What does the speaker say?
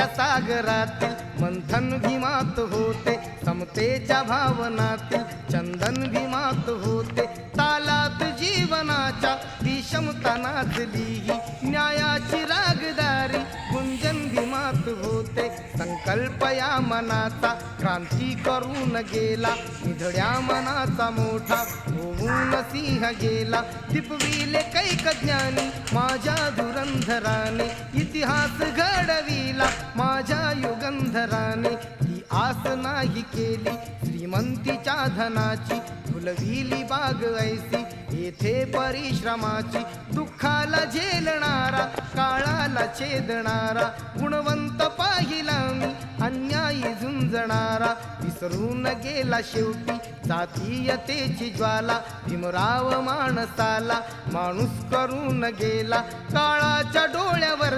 समतेच्या सागरातील मंथन भीमात होते, समतेच्या भावनातील चंदन भीमात होते. तालात जीवनाच्या विषमता नाचली ही, न्यायाची रागदारी गुंजन भीमात होते. संकल्प या मनाचा क्रांती करून गेला, निधड्या मनाचा मोठा होऊन सिंह गेला. दिपविले कैक ज्ञानी माझ्या धुरंधराने, इतिहास घडविला माझ्या युगंधराने. ती आस नाही केली श्रीमंतीच्या धनाची, फुलविली बाग ऐसी येथे परिश्रमाची. दुःखाला झेलणारा काळाला छेदणारा, गुणवंत पाहिला मी अन्यायी झुंजणारा. विसरून गेला शेवटी जातीयतेची ज्वाला, भीमराव माणसाला माणूस करून गेला. काळाच्या डोळ्यावर